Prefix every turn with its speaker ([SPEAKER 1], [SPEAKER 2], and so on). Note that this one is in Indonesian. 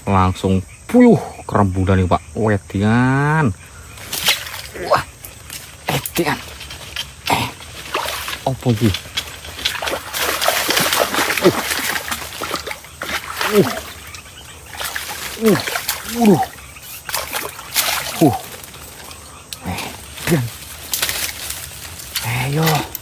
[SPEAKER 1] Langsung puyuh kerembulan nih Pak. Wedian. Wah. Edian. Apa iki? Edian. Ayo.